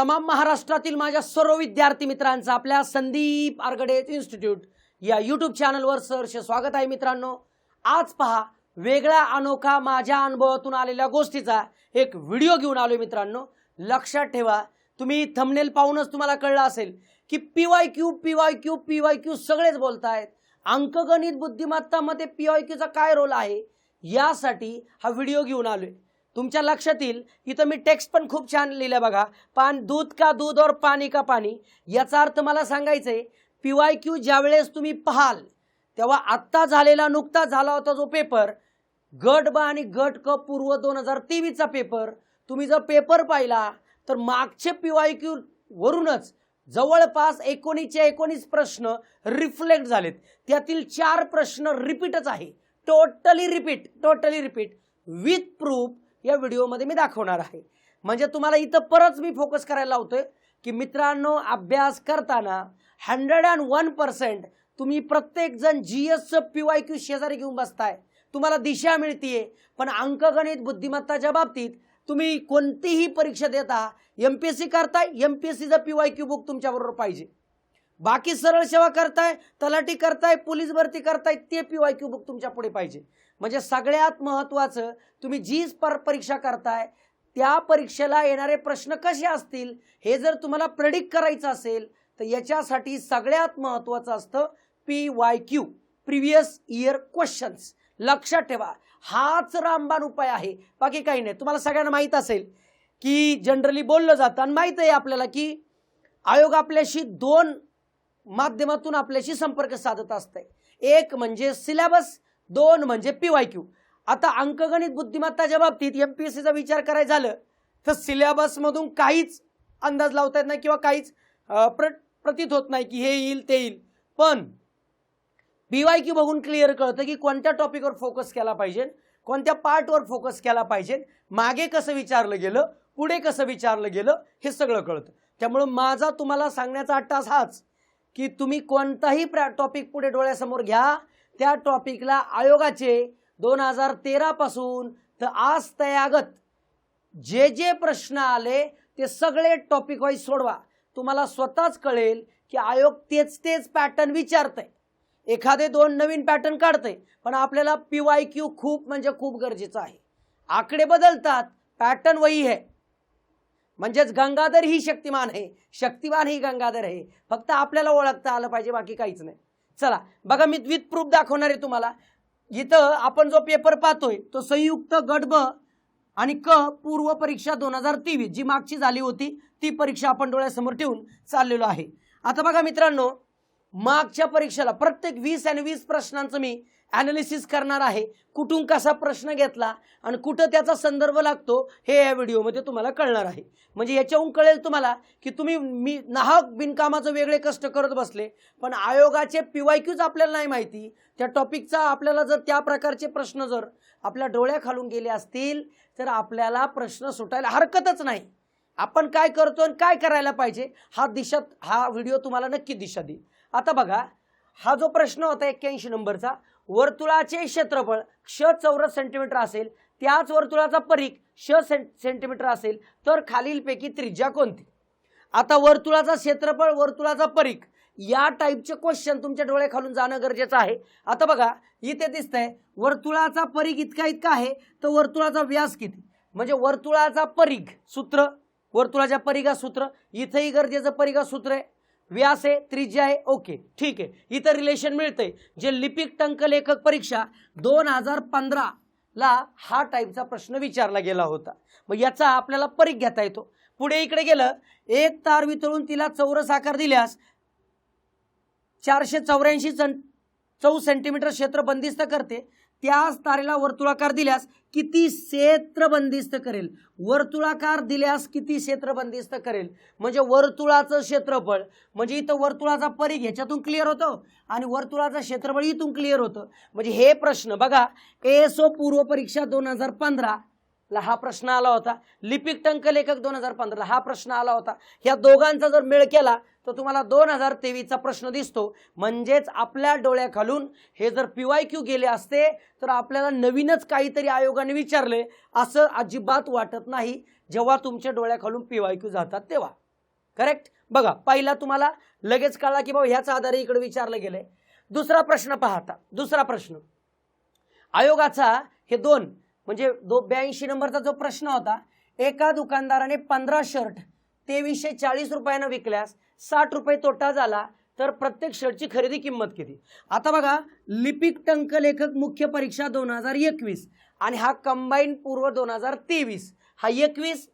तमाम महाराष्ट्रातील माझ्या सर्व विद्यार्थी मित्रांचं आपल्या संदीप आरगडे इन्स्टिट्यूट या यूट्यूब चॅनलवर सहर्ष स्वागत आहे मित्रांनो। आज पहा वेगळा अनोखा माझ्या अनुभवातून आलेल्या गोष्टीचा एक व्हिडिओ घेऊन आलोय मित्रांनो। लक्षात ठेवा, तुम्ही थंबनेल पाहूनच तुम्हाला कळलं असेल की पीवायक्यू सगळेच बोलतायत। अंकगणित बुद्धिमत्तामध्ये पीवायक्यूचा काय रोल आहे यासाठी हा व्हिडिओ घेऊन आलोय। तुमच्या लक्षात येईल, इथं मी टेक्स्ट पण खूप छान लिहिलंय बघा। दूध का दूध और पानी का पानी, याचा अर्थ मला सांगायचंय पीवायक्यू ज्यावेळेस तुम्ही पाहाल तेव्हा आत्ता झालेला नुकता झाला होता जो पेपर गट ब आणि गट क पूर्व 2023 चा पेपर, तुम्ही जर पेपर पाहिला तर मागचे पीवायक्यू वरूनच जवळपास 19 प्रश्न रिफ्लेक्ट झालेत। त्यातील 4 प्रश्न रिपीटच आहे, टोटली रिपीट विथ प्रूफ या व्हिडिओमध्ये मी दाखवणार आहे। म्हणजे तुम्हाला इथं परत मी फोकस करायला लावतोय की मित्रांनो, अभ्यास करताना 101% तुम्ही प्रत्येक जण जीएसचं पीवायक्यू शेजारी घेऊन बसताय, तुम्हाला दिशा मिळतीये। पण अंकगणित बुद्धिमत्ताच्या बाबतीत तुम्ही कोणतीही परीक्षा देता, एमपीएससी करताय, एमपीएससीचं पीवायक्यू बुक तुमच्याबरोबर पाहिजे। बाकी सरळ सेवा करताय, तलाठी करताय, पोलीस भरती करताय, ते पीवायक्यू बुक तुमच्या पुढे पाहिजे। म्हणजे सगळ्यात महत्त्वाचं, तुम्ही जी परीक्षा करताय त्या परीक्षेला येणारे प्रश्न कसे असतील हे जर तुम्हाला प्रेडिक्ट करायचं असेल तर याच्यासाठी सगळ्यात महत्त्वाचं असतं पीवायक्यू, प्रिव्हियस इयर क्वेश्चन्स। लक्षात ठेवा, हाच रामबाण उपाय आहे, बाकी काही नाही। तुम्हाला सगळ्यांना माहीत असेल की जनरली बोललं जातं आणि माहीत आहे आपल्याला की आयोग आपल्याशी 2 माध्यमातून आपल्याशी संपर्क साधत असते, एक म्हणजे सिलेबस, 2 म्हणजे पीवायक्यू। आता अंकगणित बुद्धिमत्ताच्या बाबतीत एमपीएससीचा विचार करायचा झालं तर सिलेबस मधून काहीच अंदाज लावता येत नाही किंवा काहीच प्रतीत होत नाही की हे येईल ते येईल। पण पीवायक्यू बघून क्लिअर कळतं की कोणत्या टॉपिकवर फोकस केला पाहिजे, कोणत्या पार्टवर फोकस केला पाहिजे, मागे कसं विचारलं गेलं, पुढे कसं विचारलं गेलं, हे सगळं कळतं। त्यामुळे माझा तुम्हाला सांगण्याचा अट्टास हाच की तुम्ही कोणताही टॉपिक पुढे डोळ्यासमोर घ्या, त्या टॉपिकला आयोगाचे 2013 पासून तर आज तयागत जे प्रश्न आले ते सगळे टॉपिक वाईज सोडवा, तुम्हाला स्वतःच कळेल की आयोग तेच पॅटर्न विचारतंय, एखादे 2 नवीन पॅटर्न काढतंय। पण आपल्याला पीवायक्यू खूप म्हणजे खूप गरजेचं आहे। आकडे बदलतात, पॅटर्न वही है। म्हणजेच गंगाधर ही शक्तिमान है, शक्तिमान ही गंगाधर है, फक्त आपल्याला ओळखता आलं पाहिजे, बाकी काहीच नाही। चला बघा, मी विथ प्रूफ दाखवणार आहे तुम्हाला। इथं आपण जो पेपर पाहतोय तो संयुक्त गट ब आणि क पूर्व परीक्षा 2023 जी मागची झाली होती ती परीक्षा आपण डोळ्यासमोर ठेवून चाललेलो आहे। आता बघा मित्रांनो, मागच्या परीक्षेला प्रत्येक 20 आणि 20 प्रश्नांचं मी ॲनालिसिस करणार आहे, कुठून कसा प्रश्न घेतला आणि कुठं त्याचा संदर्भ लागतो हे या व्हिडिओमध्ये तुम्हाला कळणार आहे। म्हणजे याच्याहून कळेल तुम्हाला की तुम्ही मी नाहक बिनकामाचं वेगळे कष्ट करत बसले, पण आयोगाचे पीवायक्यूच आपल्याला नाही माहिती, त्या टॉपिकचा आपल्याला जर त्या प्रकारचे प्रश्न जर आपल्या डोळ्याखालून गेले असतील तर आपल्याला प्रश्न सुटायला हरकतच नाही। आपण काय करतो आणि काय करायला पाहिजे हा व्हिडिओ तुम्हाला नक्की दिशा देईल। आता बघा, हा जो प्रश्न होता 81 नंबरचा, वर्तुळाचे क्षेत्रफळ क्ष चौरस सेंटीमीटर असेल, त्याच वर्तुळाचा परिघ क्ष सेंटीमीटर असेल तर खालीलपैकी त्रिज्या कोणती। आता वर्तुळाचा क्षेत्रफळ, वर्तुळाचा परिघ या टाईपचे क्वेश्चन तुमच्या डोळ्याखालून जाणं गरजेचं आहे। आता बघा, इथे दिसतंय वर्तुळाचा परिघ इतका आहे तर वर्तुळाचा व्यास किती, म्हणजे वर्तुळाचा परिघ सूत्र, वर्तुळाच्या परिघा सूत्र, इथेही गरजेचं परिघा सूत्र आहे, व्यास आहे, त्रिज्या आहे, ओके ठीक आहे। इथं रिलेशन मिळतंय, जे लिपिक टंक लेखक परीक्षा 2015 ला हा टाईपचा प्रश्न विचारला गेला होता। मग याचा आपल्याला परिघ घेता येतो। पुढे इकडे गेलं, एक तार वितळून तिला चौरस आकार दिल्यास 484 सेंटीमीटर क्षेत्र बंदिस्त करते, त्याच तारेला वर्तुळाकार दिल्यास किती क्षेत्र बंदिस्त करेल, वर्तुळाकार दिल्यास किती क्षेत्र बंदिस्त करेल। म्हणजे वर्तुळाचं क्षेत्रफळ, म्हणजे इथं वर्तुळाचा परिघ ह्याच्यातून क्लिअर होतं आणि वर्तुळाचं क्षेत्रफळ इथून क्लिअर होतं। म्हणजे हे प्रश्न बघा, एएसओ पूर्व परीक्षा 2015 ला हा प्रश्न आला होता, लिपिक टंक लेखक 2015 ला हा प्रश्न आला होता। या दोघांचा जर मेळ केला तर तुम्हाला 2023 चा प्रश्न दिसतो। म्हणजेच आपल्या डोळ्याखालून हे जर पीवायक्यू गेले असते तर आपल्याला नवीनच काहीतरी आयोगाने विचारले असं अजिबात वाटत नाही जेव्हा तुमच्या डोळ्याखालून पीवायक्यू जातात तेव्हा। करेक्ट. बघा पहिला तुम्हाला लगेच कळला की बाबा ह्याच आधारे इकडे विचारलं गेलंय. दुसरा प्रश्न पाहता. दुसरा प्रश्न आयोगाचा हे दोन म्हणजे 82 नंबरचा जो प्रश्न होता, एका दुकानदाराने 15 शर्ट 2340 रुपयानं विकल्यास 60 रुपये तोटा झाला तर प्रत्येक शर्टची खरेदी किंमत किती. आता बघा लिपिक टंक लेखक मुख्य परीक्षा 2021 आणि हा कंबाईन पूर्व 2023, हा 21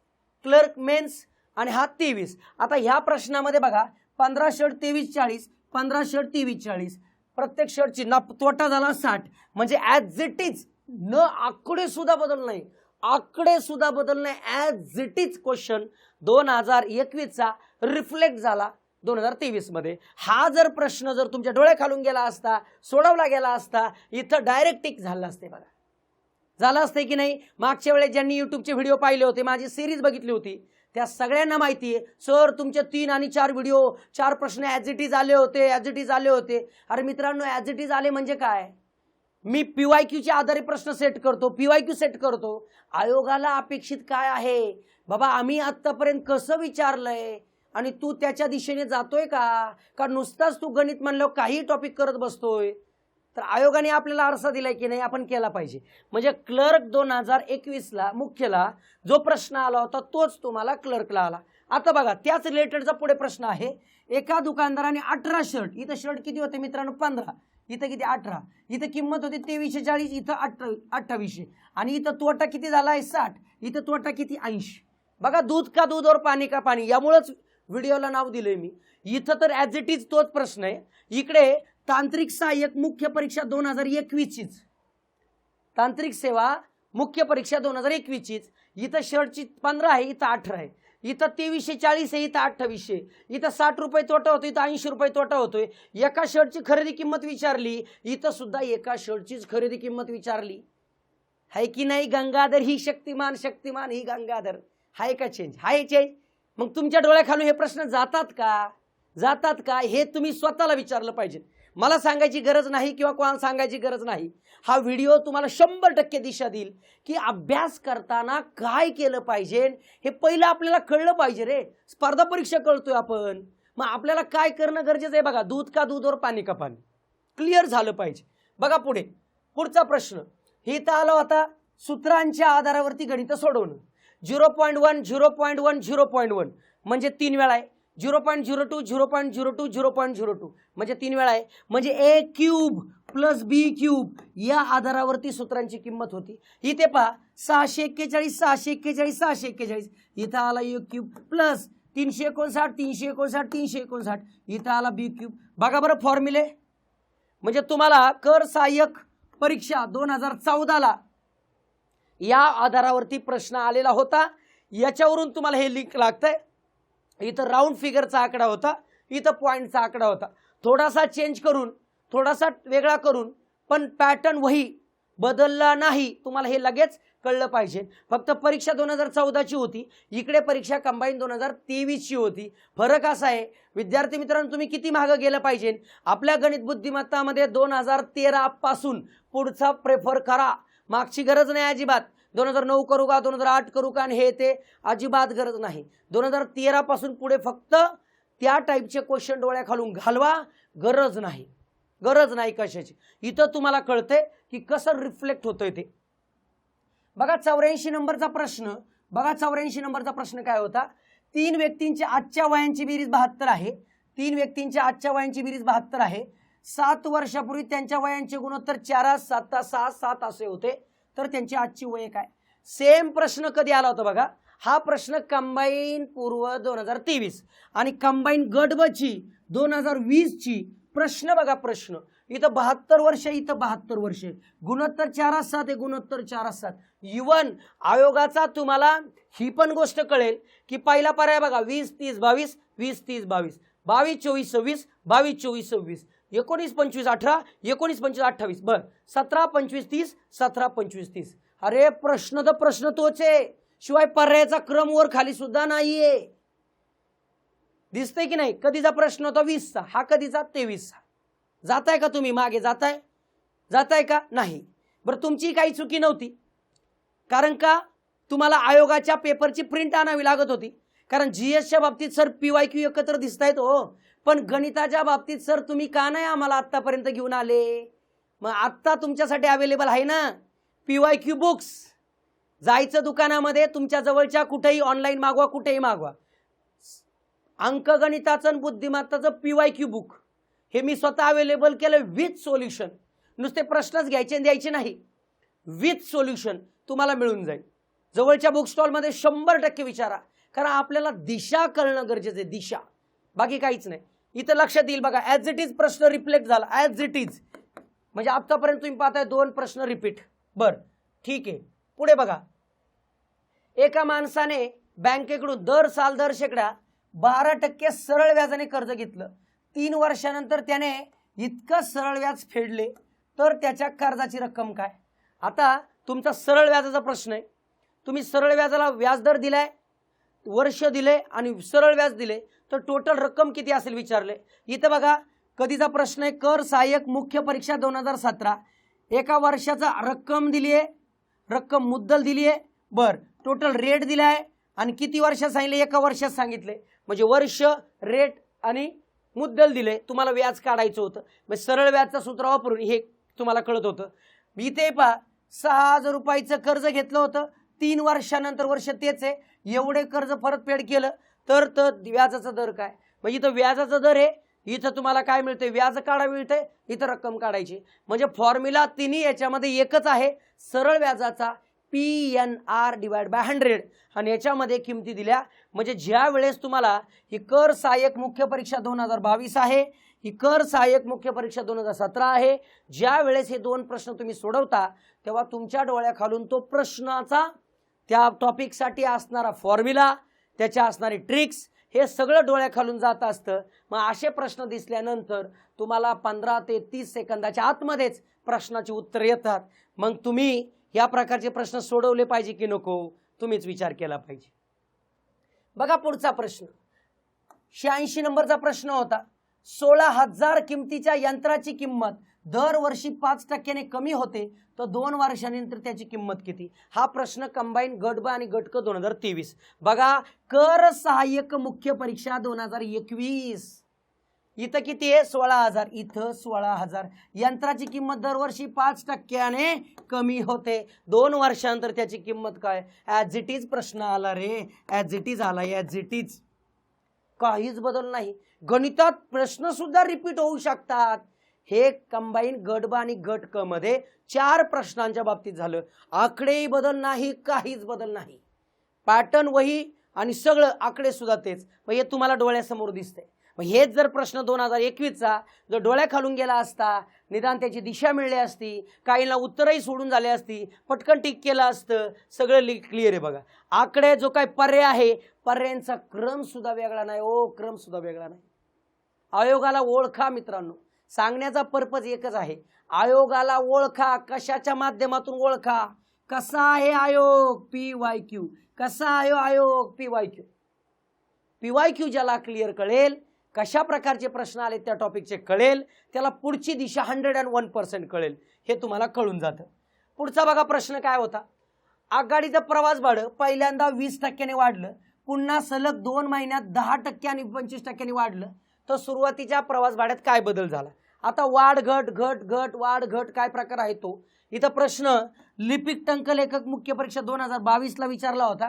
क्लर्क मेन्स आणि हा 23. आता ह्या प्रश्नामध्ये बघा 15 शर्ट 2340, 15 शर्ट 2340, प्रत्येक शर्टची तोटा झाला 60, म्हणजे ॲज इट इज, न आकडे सुद्धा बदल नाही, आकडे सुद्धा बदल नाही, ॲज इट इज क्वेश्चन 2021चा रिफ्लेक्ट झाला 2023 मध्ये. हा जर प्रश्न जर तुमच्या डोळ्याखालून गेला असता, सोडवला गेला असता, इथं डायरेक्ट टिक झालं असते. बघा झालं असते की नाही. मागच्या वेळेस ज्यांनी युट्यूबचे व्हिडिओ पाहिले होते, माझी सिरीज बघितली होती, त्या सगळ्यांना माहिती आहे सर तुमचे 3 आणि 4 व्हिडिओ 4 प्रश्न ॲज इट इज आले होते, ॲज इट इज आले होते. अरे मित्रांनो, ॲज इट इज आले म्हणजे काय? मी PYQच्या आधारे प्रश्न सेट करतो, PYQ सेट करतो. आयोगाला अपेक्षित काय आहे बाबा, आम्ही आत्तापर्यंत कसं विचारलंय आणि तू त्याच्या दिशेने जातोय का नुसताच तू गणित म्हणलं काही टॉपिक करत बसतोय. तर आयोगाने आपल्याला आरसा दिलाय की नाही, आपण केला पाहिजे. म्हणजे क्लर्क 2021ला मुख्यला जो प्रश्न आला होता तोच तुम्हाला क्लर्कला आला. आता बघा त्याच रिलेटेडचा पुढे प्रश्न आहे. एका दुकानदाराने 18 शर्ट, इथं शर्ट किती होते मित्रांनो 15, इथं किती 18, इथं किंमत होती 2340, इथं 2800 आणि इथं तोटा किती झाला आहे 60, इथं तोटा किती 80. बघा दूध का दूध और पाणी का पाणी, यामुळेच व्हिडिओला नाव दिलंय मी. इथं तर ॲज इट इज तोच प्रश्न आहे. इकडे तांत्रिक सहाय्यक मुख्य परीक्षा 2021चीच, तांत्रिक सेवा मुख्य परीक्षा 2021चीच. इथं शर्टची 15 आहे, इथं 18 आहे, इथं 2340 आहे, इथं 2800, इथं 60 रुपये तोटा होतो, इथं 80 रुपये तोटा होतोय. एका शर्टची खरेदी किंमत विचारली, इथं सुद्धा एका शर्टचीच खरेदी किंमत विचारली. आहे की नाही. गंगाधर ही शक्तिमान, शक्तिमान ही गंगाधर. हाय का चेंज? हाय चेंज. मग तुमच्या डोळ्याखालून हे प्रश्न जातात का हे तुम्ही स्वतःला विचारलं पाहिजे. मला सांगायची गरज नाही किंवा कोणाला सांगायची गरज नाही. हा व्हिडिओ तुम्हाला 100% दिशा देईल की अभ्यास करताना काय केलं पाहिजे. हे पहिलं आपल्याला कळलं पाहिजे रे. स्पर्धा परीक्षा कळतोय आपण, मग आपल्याला काय करणं गरजेचं आहे. बघा दूध का दूध और पाणी का पाणी क्लिअर झालं पाहिजे. बघा पुढचा प्रश्न इथं आला होता, सूत्रांच्या आधारावरती गणित सोडवणं. 0.1 0.1 0.1 म्हणजे 3 वेळा आहे. 0.02 0.02 0.02 म्हणजे 3 वेळा आहे. म्हणजे a cube plus b cube या आधारावरती सूत्रांची किंमत होती. इथे पहा 641 641 641, इथं आला a क्यूब प्लस 359 359 359, इथं आला b क्यूब. बघा बरं फॉर्म्युले. म्हणजे तुम्हाला कर सहाय्यक परीक्षा 2014ला या आधारावरती प्रश्न आलेला होता. याच्यावरून तुम्हाला हे लिंक लागतंय. इथं राऊंड फिगरचा आकडा होता, इथं पॉईंटचा आकडा होता. थोडासा चेंज करून, थोडासा वेगळा करून, पण पॅटर्न वही बदलला नाही. तुम्हाला हे लगेच कळलं पाहिजे. फक्त परीक्षा 2014ची होती, इकडे परीक्षा कंबाईन 2023ची होती. फरक असा आहे विद्यार्थी मित्रांनो, तुम्ही किती मागं गेलं पाहिजे. आपल्या गणित बुद्धिमत्तामध्ये 2013 पासून पुढचा प्रेफर करा. मागची गरज नाही अजिबात. 2009 करू का, 2008 करू का, आणि हे ते अजिबात गरज नाही. 2013 पासून पुढे फक्त त्या टाईपचे क्वेश्चन डोळ्याखालून घालवा. गरज नाही कशाची. इथं तुम्हाला कळतंय की कसं रिफ्लेक्ट होतंय ते. बघा 84 नंबरचा प्रश्न. बघा 84 नंबरचा प्रश्न काय होता. 3 व्यक्तींच्या आजच्या वयांची बेरीज 72 आहे. 3 व्यक्तींच्या आजच्या वयांची बेरीज 72 आहे. 7 वर्षापूर्वी त्यांच्या वयांचे गुणोत्तर 4 7 6 7 असे होते. तर त्यांची आजची वय काय. सेम प्रश्न कधी आला होता बघा. हा प्रश्न कंबाईन पूर्व 2023 आणि कंबाईन गट ब ची 2020ची प्रश्न. बघा प्रश्न इथं 72 वर्ष, इथं 72 वर्ष, गुणोत्तर 4 7 आहे, गुणोत्तर 4 7. इवन आयोगाचा तुम्हाला ही पण गोष्ट कळेल की पहिला पर्याय बघा 20 30 22, 20 30 22, 22 24 26, 22 24 26, 19 25 18, 19 25 28, बर 17 25 30, 17 25 30. अरे प्रश्न तर प्रश्न तोच आहे, शिवाय पर्यायाचा क्रम वर खाली सुद्धा नाहीये. दिसतंय की नाही. कधीचा प्रश्न होता 20चा, हा कधीचा 23चा. जाताय का तुम्ही मागे, जाताय का नाही. बरं तुमची काही चुकी नव्हती, कारण का तुम्हाला आयोगाच्या पेपरची प्रिंट आणावी लागत होती. कारण जीएसच्या बाबतीत सर PYQ एकत्र दिसत आहेत हो, पण गणिताच्या बाबतीत सर तुम्ही का नाही आम्हाला आत्तापर्यंत घेऊन आले? मग आत्ता तुमच्यासाठी अवेलेबल आहे ना PYQ बुक्स. जायचं दुकानामध्ये, तुमच्या जवळच्या कुठेही ऑनलाईन मागवा, कुठेही मागवा. अंकगणिताचं आणि बुद्धिमत्ताचं PYQ बुक हे मी स्वतः अवेलेबल केलं विथ सोल्युशन. नुसते प्रश्नच घ्यायचे आणि द्यायचे नाही, विथ सोल्युशन तुम्हाला मिळून जाईल. जवळच्या बुक स्टॉलमध्ये 100% विचारा, कारण आपल्याला दिशा कळणं गरजेचं आहे, दिशा, बाकी काहीच नाही. इथं लक्षात येईल बघा, ॲज इट इज प्रश्न रिफ्लेक्ट झाला, ॲज इट इज. म्हणजे आतापर्यंत तुम्ही पाहताय 2 प्रश्न रिपीट. बरं ठीक आहे, पुढे बघा. एका माणसाने बँकेकडून दर शेकडा 12% सरळ व्याजाने कर्ज घेतलं. 3 वर्षानंतर त्याने इतकं सरळ व्याज फेडले तर त्याच्या कर्जाची रक्कम काय? आता तुमचा सरळ व्याजाचा प्रश्न आहे. तुम्ही सरळ व्याजाला व्याजदर दिलाय, वर्ष दिले आणि सरळ व्याज दिले, तर टोटल रक्कम किती असेल विचारले. इथं बघा कधीचा प्रश्न आहे, कर सहाय्यक मुख्य परीक्षा 2017. एका वर्षाचा रक्कम दिली आहे, रक्कम मुद्दल दिली आहे, बर टोटल रेट दिला आहे आणि किती वर्षात सांगितले? एका वर्षात सांगितले. म्हणजे वर्ष, रेट आणि मुद्दल दिले. तुम्हाला व्याज काढायचं होतं, म्हणजे सरळ व्याजचं सूत्र वापरून हे तुम्हाला कळत होतं. इथे पहा 6,000 रुपयाचं कर्ज घेतलं होतं, 3 वर्षानंतर वर्ष तेच आहे, एवढे कर्ज परतफेड केलं तर व्याजाचा दर काय? म्हणजे इथं व्याजाचा दर आहे, इथं तुम्हाला काय मिळते? व्याज काढा मिळते, इथं रक्कम काढायची. म्हणजे फॉर्म्युला तिन्ही याच्यामध्ये एकच आहे, सरळ व्याजाचा PNR / 100 आणि याच्यामध्ये किमती दिल्या. म्हणजे ज्या वेळेस तुम्हाला ही कर सहाय्यक मुख्य परीक्षा 2022 आहे, ही कर सहाय्यक मुख्य परीक्षा 2017 आहे, ज्या वेळेस हे 2 प्रश्न तुम्ही सोडवता तेव्हा तुमच्या डोळ्याखालून तो प्रश्नाचा, त्या टॉपिकसाठी असणारा फॉर्म्युला, त्याच्या असणारी ट्रिक्स, हे सगळं डोळ्याखालून जात असतं. मग असे प्रश्न दिसल्यानंतर तुम्हाला 15 ते 30 सेकंदाच्या आतमध्येच प्रश्नाची उत्तर येतात. मग तुम्ही या प्रकारचे प्रश्न सोडवले पाहिजे की नको, तुम्हीच विचार केला पाहिजे. बघा पुढचा प्रश्न, 86 नंबरचा प्रश्न होता. 16,000 किमतीच्या यंत्राची किंमत दरवर्षी 5% कमी होते, तर 2 वर्षांनंतर त्याची किंमत किती? हा प्रश्न कंबाईन गट ब आणि गट क 2023. बघा कर सहाय्यक मुख्य परीक्षा 2021. इथं किती आहे? 16,000. इथं 16,000. यंत्राची किंमत दरवर्षी 5% कमी होते, 2 वर्षांनंतर त्याची किंमत काय? ॲज इट इज प्रश्न आला रे, ॲज इट इज आला, ॲज इट इज, काहीच बदल नाही. गणितात प्रश्न सुद्धा रिपीट होऊ शकतात. हे कंबाईन गट ब आणि गट क मध्ये 4 प्रश्नांच्या बाबतीत झालं. आकडेही बदल नाही, काहीच बदल नाही. पॅटर्न वही आणि सगळं आकडे सुद्धा तेच. मग हे तुम्हाला डोळ्यासमोर दिसतंय. मग हेच जर प्रश्न 2021चा जर डोळ्याखालून गेला असता, निदान त्याची दिशा मिळली असती, काहींना उत्तरही सोडून झाली असती, पटकन टिक केलं असतं, सगळं क्लिअर आहे. बघा आकडे जो काही पर्याय आहे, पर्यायांचा क्रम सुद्धा वेगळा नाही ओ, क्रम सुद्धा वेगळा नाही. आयोगाला ओळखा मित्रांनो, सांगण्याचा पर्पज एकच आहे, आयोगाला ओळखा. कशाच्या माध्यमातून ओळखा? कसा आहे आयोग? PYQ. कसा आहे आयोग? PYQ. PYQ ज्याला क्लिअर कळेल, कशा प्रकारचे प्रश्न आले त्या टॉपिकचे कळेल, त्याला पुढची दिशा 101% कळेल. हे तुम्हाला कळून जातं. पुढचा बघा प्रश्न काय होता. आगगाडीचं प्रवास भाडं पहिल्यांदा 20% वाढलं, पुन्हा सलग 2 महिन्यात 10% आणि 25% वाढलं, तर सुरुवातीच्या प्रवास भाड्यात काय बदल झाला? आता वाढ घट घट घट वाढ घट काय प्रकार आहे तो. इथं प्रश्न लिपिक टंकलेखक मुख्य परीक्षा 2022ला विचारला होता.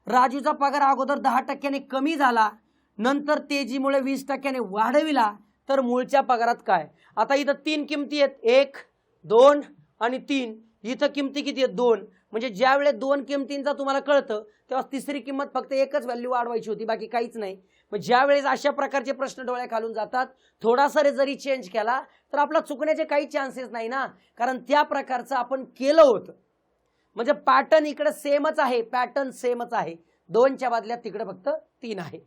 राजूचा पगार अगोदर 10% कमी झाला, नंतर तेजीमुळे 20% वाढविला, तर मूळच्या पगारात काय? आता इथं 3 किमती आहेत, 1, 2 आणि 3. इथं किमती किती आहेत? 2. म्हणजे ज्या वेळेस 2 किमतींचा तुम्हाला कळतं तेव्हा तिसरी किंमत फक्त एकच व्हॅल्यू वाढवायची होती, बाकी काहीच नाही. मग ज्या वेळेस अशा प्रकारचे प्रश्न डोळ्या खालून जातात, थोडासा जरी चेंज केला तर आपला चुकण्याचे काही चान्सेस नाही ना, कारण त्या प्रकारचं आपण केलं होतं. म्हणजे पॅटर्न इकडे सेमच आहे, पॅटर्न सेमच आहे. 2च्या बदल्यात तिकडे फक्त 3 आहे.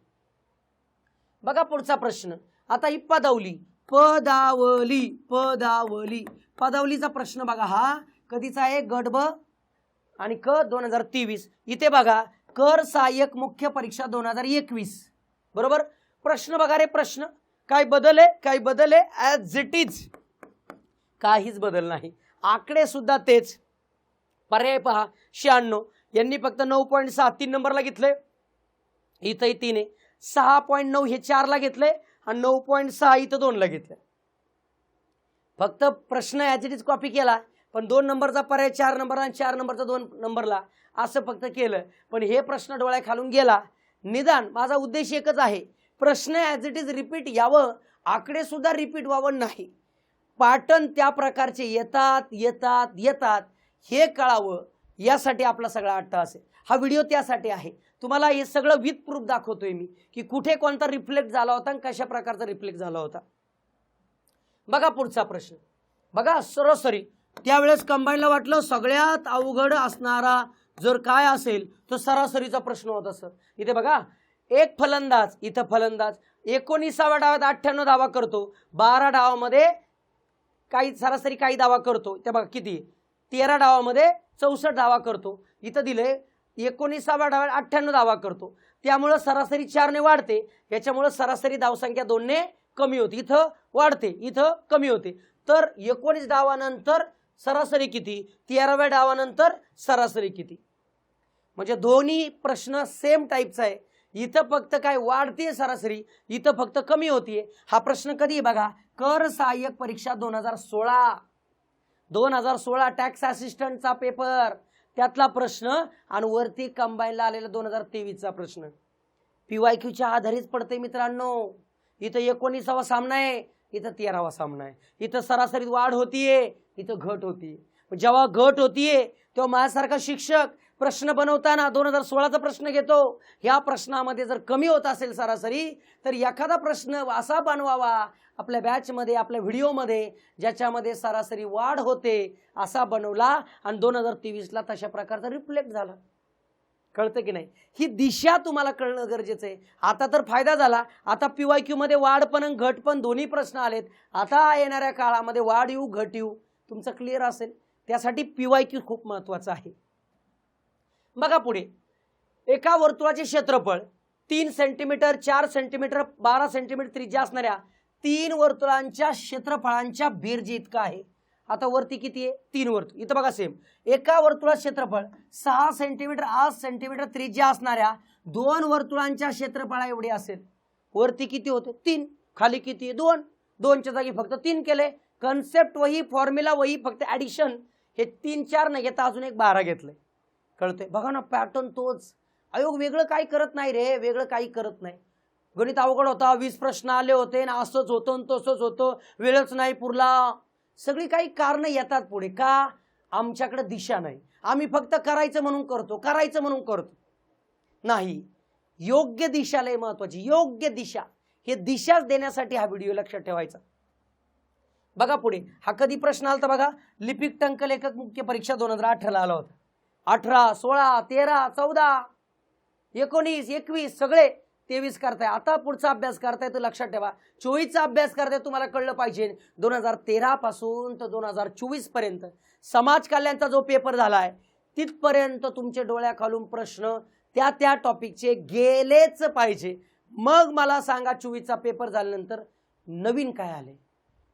बघा पुढचा प्रश्न. आता ही पदावली, पदावली पदावली पदावलीचा प्रश्न बघा. हा कधीचा आहे? गट ब आणि क 2023. इथे बघा कर सहाय्यक मुख्य परीक्षा 2021. बरोबर. प्रश्न बघा रे, प्रश्न काय बदल आहे? काय बदल आहे? ॲज इट इज, काहीच बदल नाही. आकडे सुद्धा तेच. पर्याय पहा 96. यांनी फक्त 9.63 नंबरला घेतले, इथंही 3 आहे. 6.9 हे 4ला घेतलंय आणि 9.6 इथं 2ला घेतलंय. फक्त प्रश्न ॲज इट इज कॉपी केला, पण 2 नंबरचा पर्याय 4 नंबरला आणि 4 नंबरचा 2 नंबरला असं फक्त केलं. पण हे प्रश्न डोळ्याखालून गेला. निदान माझा उद्देश एकच आहे, प्रश्न ॲज इट इज रिपीट यावं, आकडे सुद्धा रिपीट व्हावं नाही. पॅटर्न त्या प्रकारचे येतात येतात येतात हे कळावं, यासाठी आपला सगळा अट्टाहास आहे. हा व्हिडिओ त्यासाठी आहे. तुम्हाला हे सगळं विथ प्रूफ दाखवतोय मी की कुठे कोणता रिफ्लेक्ट झाला होता आणि कशा प्रकारचा रिफ्लेक्ट झाला होता. बघा पुढचा प्रश्न. बघा सरासरी त्यावेळेस कंबाईनला वाटलं सगळ्यात अवघड असणारा जर काय असेल तर सरासरीचा प्रश्न होता सर. इथे बघा, एक फलंदाज, इथं फलंदाज 19व्या डावात 98 धावा करतो, 12 डावामध्ये काही सरासरी काही धावा करतो. ते बघा किती, 13 डावामध्ये 64 धावा करतो. इथं दिले 19व्या डावात 98 धावा करतो, त्यामुळं सरासरी 4ने वाढते, याच्यामुळं सरासरी धावसंख्या 2ने कमी होते. इथं वाढते, इथं कमी होते. तर 19 डावानंतर सरासरी किती, 13व्या डावानंतर सरासरी किती. म्हणजे दोन्ही प्रश्न सेम टाईपचा आहे. इथं फक्त काय वाढते सरासरी, इथं फक्त कमी होतीये. हा प्रश्न कधी बघा, कर सहाय्यक परीक्षा 2016 टॅक्स असिस्टंटचा पेपर, त्यातला प्रश्न आणि वरती कंबाईनला आलेला 2023चा प्रश्न. PYQच्या आधारित पडते मित्रांनो. इथं 19वा सामना आहे, इथं 13वा सामना आहे. इथं सरासरीत वाढ होतीये, इथं घट होतीये. जेव्हा घट होतीये तेव्हा माझ्यासारखा शिक्षक प्रश्न बनवताना 2016चा प्रश्न घेतो. ह्या प्रश्नामध्ये जर कमी होत असेल सरासरी, तर एखादा प्रश्न असा बनवावा आपल्या बॅचमध्ये, आपल्या व्हिडिओमध्ये, ज्याच्यामध्ये सरासरी वाढ होते असा बनवला आणि 2023ला तशा प्रकारचा रिफ्लेक्ट झाला. कळतं की नाही? ही दिशा तुम्हाला कळणं गरजेचं आहे. आता तर फायदा झाला, आता PYQ मध्ये वाढ पण आणि घट पण दोन्ही प्रश्न आलेत. आता येणाऱ्या काळामध्ये वाढ येऊ घट येऊ तुमचं क्लिअर असेल. त्यासाठी PYQ खूप महत्वाचं आहे. बघा पुढे, एका वर्तुळाचे क्षेत्रफळ 3 सेंटीमीटर, 4 सेंटीमीटर, 12 सेंटीमीटर त्रिज्या असणाऱ्या 3 वर्तुळांच्या क्षेत्रफळांच्या बेरजे इतका आहे. आता वरती किती आहे, 3 वर्तुळ. इथं बघा सेम, एका वर्तुळाचं क्षेत्रफळ 6 सेंटीमीटर, 8 सेंटीमीटर त्रिज्या असणाऱ्या 2 वर्तुळांच्या क्षेत्रफळा एवढे असेल. वरती किती होते, 3, खाली किती आहे, 2. 2च्या जागी फक्त 3 केले. कन्सेप्ट वही, फॉर्म्युला वही, फक्त ऍडिशन. हे 3 4 नाही घेता अजून एक 12 घेतलंय. कळतंय? बघा ना, पॅटर्न तोच. आयोग वेगळं काही करत नाही रे, वेगळं काही करत नाही. गणित अवघड होता, 20 प्रश्न आले होते ना, असंच होतं तसंच होतं, वेळच नाही पुरला, सगळी काही कारणं येतात पुढे. का? आमच्याकडे दिशा नाही. आम्ही फक्त करायचं म्हणून करतो, करायचं म्हणून करतो. नाही, योग्य दिशा लय महत्वाची. योग्य दिशा, हे दिशा देण्यासाठी हा व्हिडिओ लक्षात ठेवायचा. बघा पुढे, हा कधी प्रश्न आला बघा, लिपिक टंकलेखक मुख्य परीक्षा 2018ला आला होता. 18, 16, 13, 14, 19, 21 सगळे 23 करताय. आता पुढचा अभ्यास करताय तर लक्षात ठेवा, 24चा अभ्यास करताय. तुम्हाला कळलं पाहिजे 2013 पासून तर 2024 पर्यंत समाज कल्याणचा जो पेपर झालाय तिथपर्यंत तुमच्या डोळ्याखालून प्रश्न त्या त्या टॉपिकचे गेलेच पाहिजे. मग मला सांगा 24चा पेपर झाल्यानंतर नवीन काय आले,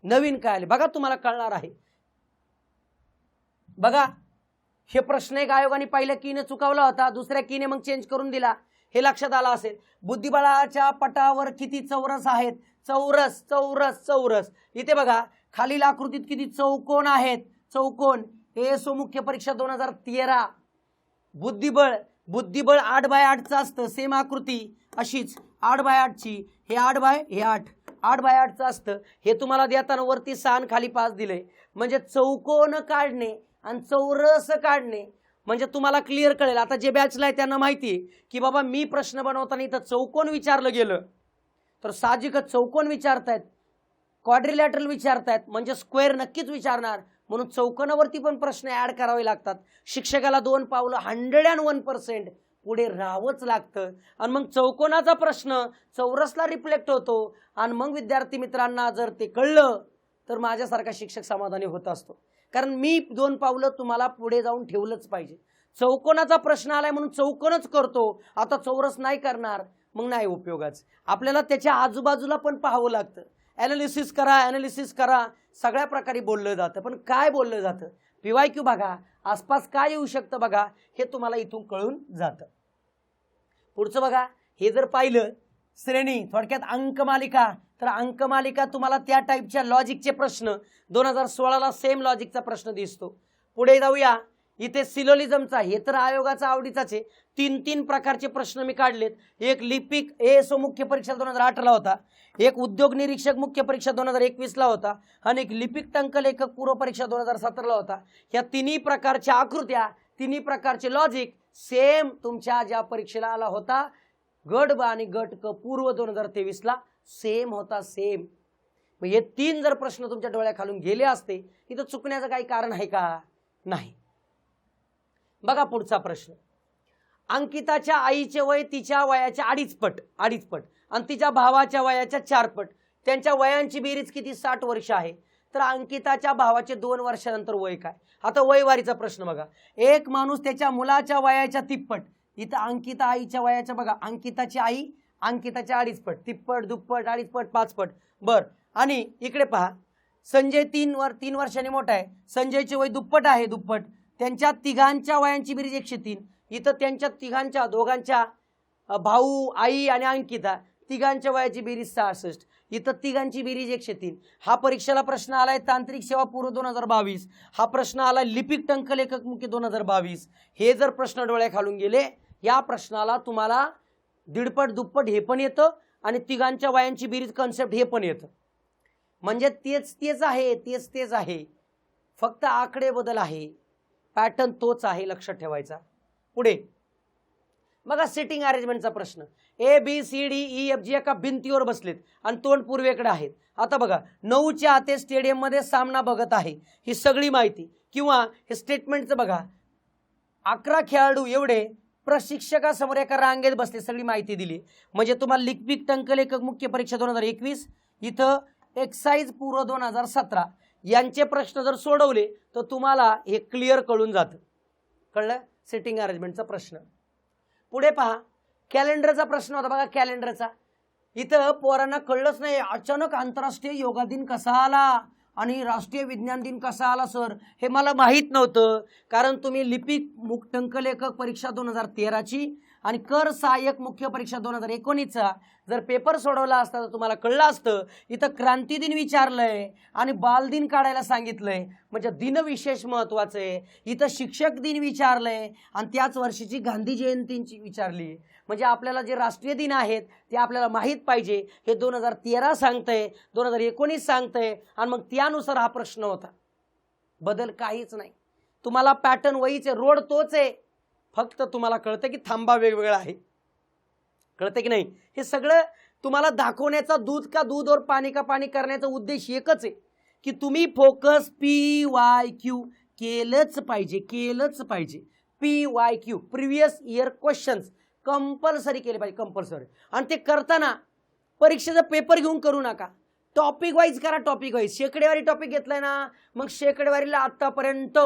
नवीन काय आले बघा, तुम्हाला कळणार आहे. बघा, हे प्रश्न एक आयोगाने पहिल्या कीने चुकवला होता, दुसऱ्या कीने मग चेंज करून दिला. हे लक्षात आलं असेल. बुद्धिबळाच्या पटावर किती चौरस आहेत, चौरस चौरस चौरस. इथे बघा खालील आकृतीत किती चौकोन आहेत, चौकोन. ASO मुख्य परीक्षा 2013. बुद्धिबळ, बुद्धिबळ 8x8चं असतं. सेम आकृती अशीच 8x8ची. हे 8x हे 8x8चं असतं. हे तुम्हाला देताना वरती 6 खाली 5 दिले. म्हणजे चौकोन काढणे आणि चौरस काढणे म्हणजे तुम्हाला क्लिअर कळेल. आता जे बॅचला आहे त्यांना माहिती आहे की बाबा मी प्रश्न बनवताना इथं चौकोन विचारलं गेलं तर साहजिकच चौकोन विचारतायत, क्वाड्रिलॅटरल विचारतायत म्हणजे स्क्वेअर नक्कीच विचारणार. म्हणून चौकोनावरती पण प्रश्न ऍड करावे लागतात. शिक्षकाला 2 पावलं 101% पुढे राहावंच लागतं. आणि मग चौकोनाचा प्रश्न चौरसला रिफ्लेक्ट होतो. आणि मग विद्यार्थी मित्रांना जर ते कळलं तर माझ्यासारखा शिक्षक समाधानी होत असतो. कारण मी 2 पावलं तुम्हाला पुढे जाऊन ठेवलंच पाहिजे. चौकोनाचा प्रश्न आलाय म्हणून चौकोनच करतो, आता चौरस नाही करणार, मग नाही उपयोगाच. आपल्याला त्याच्या आजूबाजूला पण पाहावं लागतं. ॲनालिसिस करा, ॲनालिसिस करा, सगळ्या प्रकारे बोललं जातं. पण काय बोललं जातं, PYQ बघा, आसपास काय येऊ शकतं बघा, हे तुम्हाला इथून कळून जातं. पुढचं बघा, हे जर पाहिलं श्रेणी थोडक्यात अंकमालिका, तर अंकमालिका तुम्हाला त्या टाईपच्या लॉजिकचे प्रश्न 2016ला सेम लॉजिकचा प्रश्न दिसतो. पुढे जाऊया. इथे सिलोलिझमचा, हे तर आयोगाचा आवडीचाच आहे. 3 प्रकारचे प्रश्न मी काढलेत. एक लिपिक एएसओ मुख्य परीक्षा 2008ला होता, एक उद्योग निरीक्षक मुख्य परीक्षा 2021ला होता आणि एक लिपिक टंकलेखक पूर्व परीक्षा 2017ला होता. ह्या तिन्ही प्रकारच्या आकृत्या, तिन्ही प्रकारचे लॉजिक सेम तुमच्या ज्या परीक्षेला आला होता गट ब आणि गट क पूर्व 2023ला सेम होता, सेम. मग हे 3 जर प्रश्न तुमच्या डोळ्याखालून गेले असते इथं चुकण्याचं काही कारण आहे का? नाही. बघा पुढचा प्रश्न. अंकिताच्या आईचे वय तिच्या वयाच्या 2.5 पट आणि तिच्या भावाच्या वयाच्या 4 पट. त्यांच्या वयांची बेरीज किती? 60 वर्ष आहे. तर अंकिताच्या भावाचे 2 वर्षानंतर वय काय? आता वयवारीचा प्रश्न बघा. एक माणूस त्याच्या मुलाच्या वयाच्या 3 इथं अंकिता आईच्या वयाच्या बघा, अंकिताची आई अंकिताच्या 2.5 पट, 3 दुप्पट 2.5 पट 5 पट. बर, आणि इकडे पहा संजय 3 वर्षांनी मोठा आहे. संजयचे वय दुप्पट आहे, दुप्पट. त्यांच्या तिघांच्या वयांची बेरीज 103. इथं त्यांच्या तिघांच्या दोघांच्या भाऊ आई आणि अंकिता तिघांच्या वयाची बेरीज 66. इथं तिघांची बेरीज 103. हा परीक्षेला प्रश्न आलाय तांत्रिक सेवा पूर्व 2022. हा प्रश्न आला लिपिक टंकलेखक मुख्य 2022. हे जर प्रश्न डोळ्या खालून गेले या प्रश्नाला तुम्हाला दीडपट दुप्पट हे पण येतं आणि तिघांच्या वयांची बेरीज कन्सेप्ट हे पण येतं. म्हणजे तेच आहे, फक्त आकडे बदल आहे, पॅटर्न तोच आहे, लक्षात ठेवायचा. पुढे बघा सिटिंग अरेंजमेंटचा प्रश्न. ABCDEFG एका भिंतीवर बसलेत आणि तोंड पूर्वेकडे आहेत. आता बघा 9च्या आते स्टेडियम मध्ये सामना बघत आहे, ही सगळी माहिती. किंवा हे स्टेटमेंटचं बघा 11 खेळाडू एवढे प्रशिक्षकासमोर एका रांगेत बसले, सगळी माहिती दिली. म्हणजे तुम्हाला लिपिक टंकलेखक मुख्य परीक्षा 2021, इथं एक्साइज पूर्व 2017 यांचे प्रश्न जर सोडवले तर तुम्हाला हे क्लिअर कळून जातं. कळलं? सिटिंग अरेंजमेंटचा प्रश्न. पुढे पहा कॅलेंडरचा प्रश्न होता बघा. कॅलेंडरचा इथं पोरांना कळलंच नाही, अचानक आंतरराष्ट्रीय योगा दिन कसा आला आणि राष्ट्रीय विज्ञान दिन कसा आला सर, हे मला माहीत नव्हतं. कारण तुम्ही लिपिक टंकलेखक परीक्षा 2013ची आणि कर सहाय्यक मुख्य परीक्षा 2019चा जर पेपर सोडवला असता तर तुम्हाला कळलं असतं. इथं क्रांती दिन विचारलंय आणि बालदिन काढायला सांगितलंय, म्हणजे दिनविशेष महत्वाचं आहे. इथं शिक्षक दिन विचारलंय आणि त्याच वर्षीची गांधी जयंतीची विचारली. म्हणजे आपल्याला जे राष्ट्रीय दिन आहेत ते आपल्याला माहीत पाहिजे. हे 2013 सांगतंय, 2019 सांगतंय आणि मग त्यानुसार हा प्रश्न होता. बदल काहीच नाही. तुम्हाला पॅटर्न वहीचे रोड तोच आहे, फक्त तुम्हाला कळतं की थांबा वेगवेगळा आहे. कळतं की नाही? हे सगळं तुम्हाला दाखवण्याचा, दूध का दूध और पाणी का पाणी करण्याचा उद्देश एकच आहे की तुम्ही फोकस PYQ केलंच पाहिजे. PYQ previous year questions compulsory केले पाहिजे, कंपल्सरी. आणि ते करताना परीक्षेचा पेपर घेऊन करू नका, टॉपिक वाईज करा. टॉपिक वाईज शेकडेवारी टॉपिक घेतलाय ना, मग शेकडेवारीला आतापर्यंत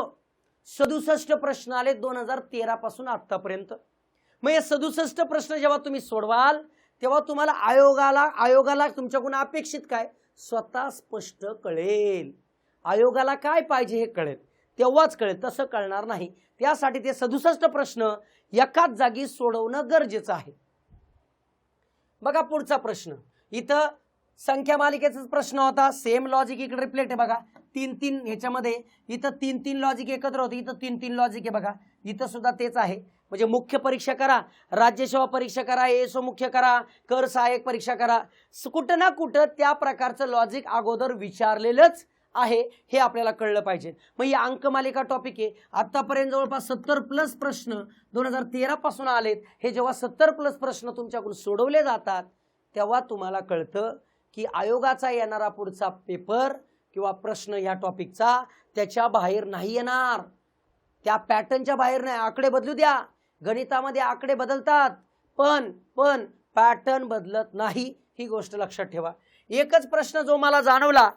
67 प्रश्न आले 2013 पासून आतापर्यंत. मग हे 67 प्रश्न जेव्हा तुम्ही सोडवाल तेव्हा तुम्हाला आयोगाला तुमच्याकडून अपेक्षित काय स्वतः स्पष्ट कळेल. आयोगाला काय पाहिजे हे कळेल, तेव्हाच कळेल, तसं कळणार नाही. त्यासाठी ते 67 प्रश्न एकाच जागी सोडवणं गरजेचं आहे. बघा पुढचा प्रश्न. इथं संख्या मालिकेचा प्रश्न होता, सेम लॉजिक इकडे रिप्लेट आहे बघा. 3 ह्याच्यामध्ये इथं 3 लॉजिक एकत्र होते, इथं 3 लॉजिक आहे बघा. इथं सुद्धा तेच आहे. म्हणजे मुख्य परीक्षा करा, राज्यसेवा परीक्षा करा, एएसओ मुख्य करा, कर सहाय्यक परीक्षा करा, कुठं ना कुठं त्या प्रकारचं लॉजिक अगोदर विचारलेलंच आहे, हे आपल्याला कळलं पाहिजे. मग ही अंकमालिका टॉपिक आहे. आतापर्यंत जवळपास 70+ प्रश्न 2013 पासून आलेत. हे जेव्हा 70+ प्रश्न तुमच्याकडून सोडवले जातात तेव्हा तुम्हाला कळतं की आयोगाचा येणारा पुढचा पेपर किंवा प्रश्न ह्या टॉपिकचा त्याच्या बाहेर नाही येणार, त्या पॅटर्नच्या बाहेर नाही. आकडे बदलू द्या, गणितामध्ये आकडे बदलतात पण पॅटर्न बदलत नाही, ही गोष्ट लक्षात ठेवा. एकच प्रश्न जो मला जाणवला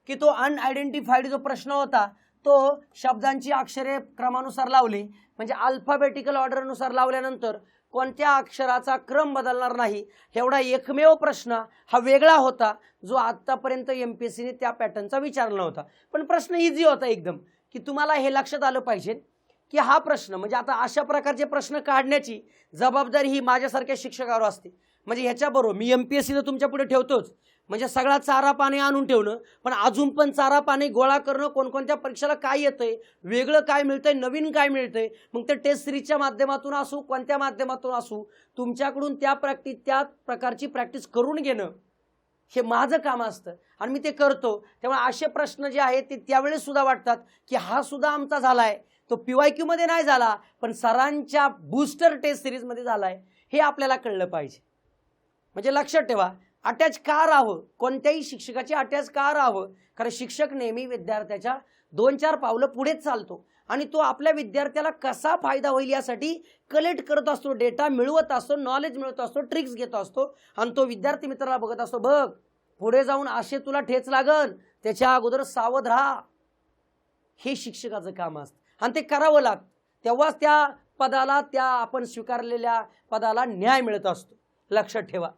की तो अनआयडेंटिफाईड जो प्रश्न होता तो शब्दांची अक्षरे क्रमानुसार लावले, म्हणजे अल्फाबेटिकल ऑर्डरनुसार लावल्यानंतर कोणत्या अक्षराचा क्रम बदलणार नाही, एवढा एकमेव प्रश्न हा वेगळा होता जो आतापर्यंत MPSCने त्या पॅटर्नचा विचारला नव्हता. पण प्रश्न इझी होता एकदम, की तुम्हाला हे लक्षात आलं पाहिजे की हा प्रश्न म्हणजे आता अशा प्रकारचे प्रश्न काढण्याची जबाबदारी ही माझ्यासारख्या शिक्षकावर असते. म्हणजे ह्याच्याबरोबर मी MPSC तर तुमच्या पुढे ठेवतोच, म्हणजे सगळा चारा पाणी आणून ठेवणं, पण अजून पण चारा पाणी गोळा करणं, कोणकोणत्या परीक्षेला काय येतंय, वेगळं काय मिळतंय, नवीन काय मिळतंय, मग ते टेस्ट सिरीजच्या माध्यमातून असू, कोणत्या माध्यमातून असू, तुमच्याकडून त्या प्रकारची प्रॅक्टिस करून घेणं हे माझं काम असतं आणि मी ते करतो. त्यामुळे असे प्रश्न जे आहेत ते त्यावेळेस सुद्धा वाटतात की हा सुद्धा आमचा झालाय, तो PYQ मध्ये नाही झाला पण सरांच्या बूस्टर टेस्ट सिरीजमध्ये झालाय, हे आपल्याला कळलं पाहिजे. म्हणजे लक्षात ठेवा, अटॅच का राहावं, कोणत्याही शिक्षकाची अटॅच का राहावं, कारण शिक्षक नेहमी विद्यार्थ्याच्या 2-4 पावलं पुढेच चालतो आणि तो आपल्या विद्यार्थ्याला कसा फायदा होईल यासाठी कलेक्ट करत असतो, डेटा मिळवत असतो, नॉलेज मिळवत असतो, ट्रिक्स घेत असतो आणि तो विद्यार्थी मित्राला बघत असतो, बघ पुढे जाऊन असे तुला ठेच लागल, त्याच्या अगोदर सावध राहा. हे शिक्षकाचं काम असतं आणि ते करावं लागतं, तेव्हाच त्या पदाला, त्या आपण स्वीकारलेल्या पदाला न्याय मिळत असतो. लक्षात ठेवा.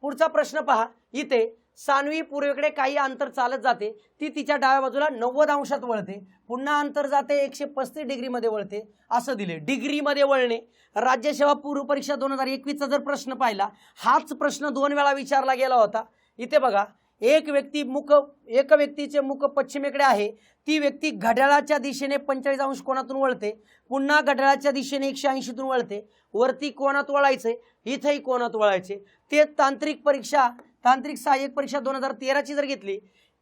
पुढचा प्रश्न पहा. इथे सान्वी पूर्वेकडे काही अंतर चालत जाते, ती तिच्या डाव्या बाजूला 90 अंशात वळते, पुन्हा अंतर जाते 135 डिग्रीमध्ये वळते, असं दिले. डिग्रीमध्ये वळणे, राज्यसेवा पूर्व परीक्षा 2021चा जर प्रश्न पाहिला, हाच प्रश्न 2 वेळा विचारला गेला होता. इथे बघा, एक व्यक्तीचे मुख पश्चिमेकडे आहे, ती व्यक्ती घड्याळाच्या दिशेने 45 अंश कोनातून वळते, पुन्हा घड्याळाच्या दिशेने 180तून वळते, वरती कोनात वळायचे, इथेही कोनात वळायचे. ते तांत्रिक सहाय्यक परीक्षा 2013ची जर घेतली,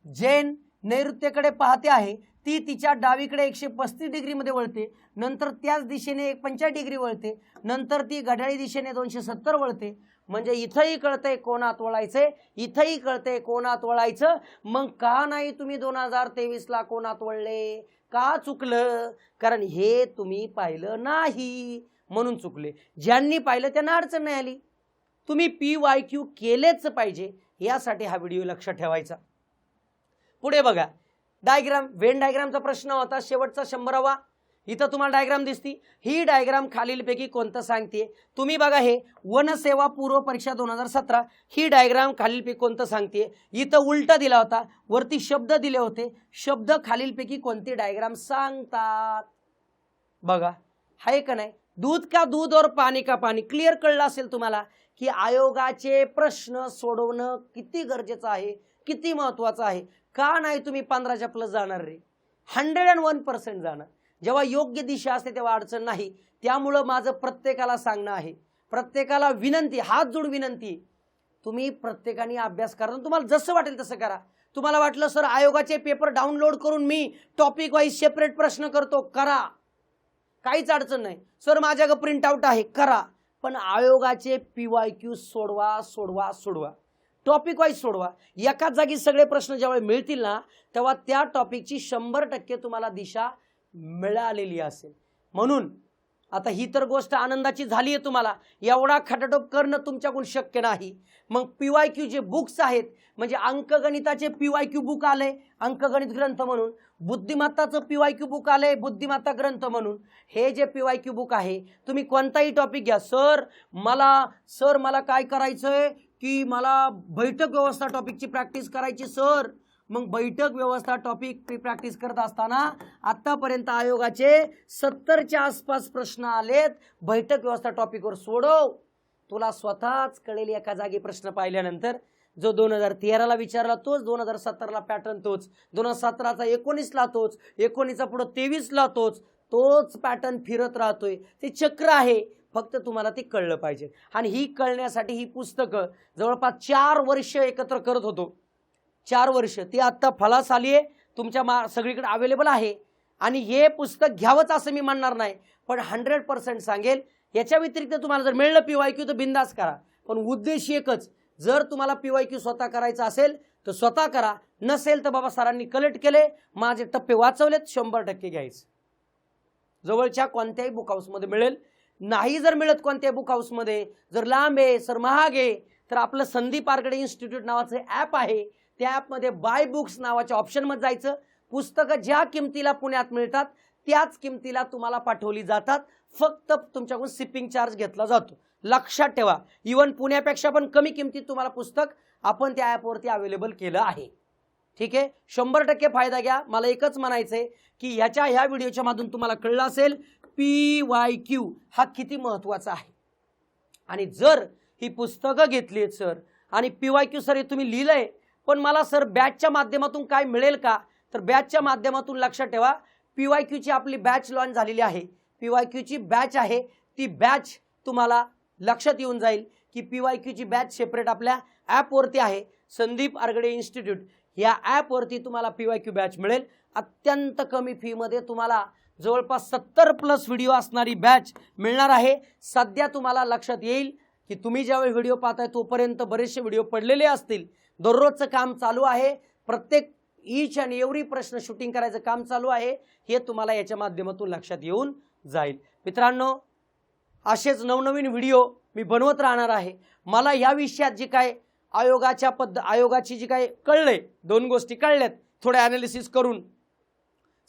जैन नैऋत्येकडे पाहते आहे, ती तिच्या डावीकडे 135 डिग्रीमध्ये वळते, नंतर त्याच दिशेने 45 डिग्री वळते, नंतर ती घड्याळी दिशेने 270 वळते. म्हणजे इथंही कळतंय कोणात वळायचंय, इथंही कळतंय कोणात वळायचं. मग का नाही तुम्ही 2023ला कोणात वळले, का चुकलं? कारण हे तुम्ही पाहिलं नाही म्हणून चुकले. ज्यांनी पाहिलं त्यांना अडचण नाही आली. तुम्ही PYQ केलेच पाहिजे, यासाठी हा व्हिडिओ लक्षात ठेवायचा. पुढे बघा, डायग्राम, व्हेन डायग्रामचा प्रश्न होता शेवटचा 100वा. इथं तुम्हाला डायग्राम दिसती, ही डायग्राम खालीलपैकी कोणतं सांगते? तुम्ही बघा, हे वनसेवा पूर्व परीक्षा 2017, ही डायग्राम खालीलपैकी कोणतं सांगते? इथं उलटा दिला होता, वरती शब्द दिले होते, शब्द खालीलपैकी कोणती डायग्राम सांगतात? बघा, आहे का नाही? दूध का दूध और पाणी का पाणी. क्लिअर कळलं असेल तुम्हाला की आयोगाचे प्रश्न सोडवणं किती गरजेचं आहे, किती महत्वाचं आहे. का नाही तुम्ही 15च्या प्लस जाणार रे? 101% जाणार. जेव्हा योग्य दिशा असते तेव्हा अडचण नाही. त्यामुळं माझं प्रत्येकाला सांगणं आहे, प्रत्येकाला विनंती, हात जोडून विनंती, तुम्ही प्रत्येकाने अभ्यास करा, तुम्हाला जसं वाटेल तसं करा. तुम्हाला वाटलं सर आयोगाचे पेपर डाउनलोड करून मी टॉपिक वाईज सेपरेट प्रश्न करतो, करा, काहीच अडचण नाही. सर माझ्याकडे प्रिंट आउट आहे, करा, पण आयोगाचे PYQ सोडवा, टॉपिक वाईज सोडवा. एकाच जागी सगळे प्रश्न ज्यावेळी मिळतील ना, तेव्हा त्या टॉपिकची 100% तुम्हाला दिशा मिळालेली असेल. म्हणून आता ही तर गोष्ट आनंदाची झाली आहे तुम्हाला, एवढा खटाटोप करणं तुमच्याकडून शक्य नाही. मग PYQ जे बुक्स आहेत, म्हणजे अंकगणिताचे PYQ बुक आले अंकगणित ग्रंथ म्हणून, बुद्धिमत्ताचं PYQ बुक आले बुद्धिमत्ता ग्रंथ म्हणून. हे जे PYQ बुक आहे, तुम्ही कोणताही टॉपिक घ्या. सर मला काय करायचंय की मला बैठक व्यवस्था टॉपिकची प्रॅक्टिस करायची सर. मग बैठक व्यवस्था टॉपिक प्रॅक्टिस करत असताना आतापर्यंत आयोगाचे 70च्या आसपास प्रश्न आलेत, बैठक व्यवस्था टॉपिकवर सोडव. तुला स्वतःच कळेल एका जागी प्रश्न पाहिल्यानंतर, जो 2013ला विचारला तोच, 2017ला पॅटर्न तोच, 2017चा 19ला तोच, 19चा पुढे 23ला तोच पॅटर्न फिरत राहतोय. ते चक्र आहे, फक्त तुम्हाला ते कळलं पाहिजे. आणि ही कळण्यासाठी ही पुस्तकं जवळपास 4 वर्ष एकत्र करत होतो. 4 वर्ष ती आत्ता फळास आली आहे, तुमच्या सगळीकडे अवेलेबल आहे. आणि हे पुस्तक घ्यावंच असं मी म्हणणार नाही, पण 100% सांगेल. याच्या व्यतिरिक्त तुम्हाला जर मिळलं PYQ तर बिंदास करा, पण उद्देश एकच, जर तुम्हाला PYQ स्वतः करायचा असेल तर स्वतः करा, नसेल तर बाबा सरांनी कलेक्ट केले, माझे टप्पे वाचवलेत, 100% घ्यायचं. जवळच्या कोणत्याही बुक हाऊसमध्ये मिळेल. नाही जर मिळत कोणत्याही बुक हाऊसमध्ये, जर लांब आहे, सर महाग आहे, तर आपलं संदीप आरगडे इन्स्टिट्यूट नावाचं ॲप आहे, त्या ॲपमध्ये बाय बुक्स नावाच्या ऑप्शनमध्ये जायचं. पुस्तकं ज्या किमतीला पुण्यात मिळतात त्याच किमतीला तुम्हाला पाठवली जातात, फक्त तुमच्याकडून शिपिंग चार्ज घेतला जातो. लक्षात ठेवा, इवन पुण्यापेक्षा पण कमी किमतीत तुम्हाला पुस्तक आपण त्या ॲपवरती अवेलेबल केलं आहे. ठीक आहे, 100% फायदा घ्या. मला एकच म्हणायचं आहे की ह्या व्हिडिओच्या माध्यमातून तुम्हाला कळलं असेल PYQ हा किती महत्त्वाचा आहे. आणि जर ही पुस्तकं घेतली आहेत सर आणि PYQ सर हे तुम्ही लिहिलंय, पण मला सर बॅचच्या माध्यमातून काय मिळेल का? तर बॅचच्या माध्यमातून लक्षात ठेवा, PYQची आपली बॅच लॉन्च झालेली आहे. PYQची बॅच आहे, ती बॅच तुम्हाला लक्षात येऊन जाईल की PYQची बॅच सेपरेट आपल्या ॲपवरती आहे. संदीप आरगडे इन्स्टिट्यूट या ॲपवरती तुम्हाला PYQ बॅच मिळेल. अत्यंत कमी फीमध्ये तुम्हाला जवळपास 70+ व्हिडिओ असणारी बॅच मिळणार आहे. सध्या तुम्हाला लक्षात येईल की तुम्ही ज्यावेळी व्हिडिओ पाहताय तोपर्यंत बरेचसे व्हिडिओ पडलेले असतील. दररोजचं काम चालू आहे, प्रत्येक ईच आणि एव्हरी प्रश्न शूटिंग करायचं काम चालू आहे. हे तुम्हाला याच्या माध्यमातून लक्षात येऊन जाईल. मित्रांनो, असेच नवनवीन व्हिडिओ मी बनवत राहणार आहे. मला या विषयात जी काय आयोगाची जी काय कळले, 2 गोष्टी कळल्यात थोडे ॲनालिसिस करून,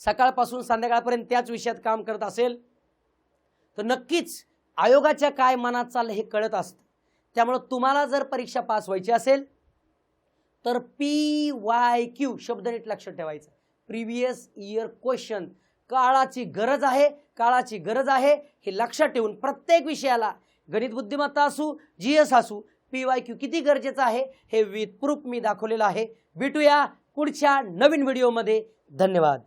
सकाळपासून संध्याकाळपर्यंत त्याच विषयात काम करत असेल तर नक्कीच आयोगाच्या काय मनात चाललं हे कळत असतं. त्यामुळे तुम्हाला जर परीक्षा पास व्हायची असेल तर PYQ शब्द नीट लक्षात ठेवायचा, प्रिव्हियस इयर क्वेश्चन. काळाची गरज आहे, काळाची गरज आहे हे लक्षात ठेवून प्रत्येक विषयाला, गणित बुद्धिमत्ता असू, GS असू, PYQ किती गरजेचं आहे हे विथ प्रूफ मी दाखवलेलं आहे. भेटूया पुढच्या नवीन व्हिडिओमध्ये. धन्यवाद.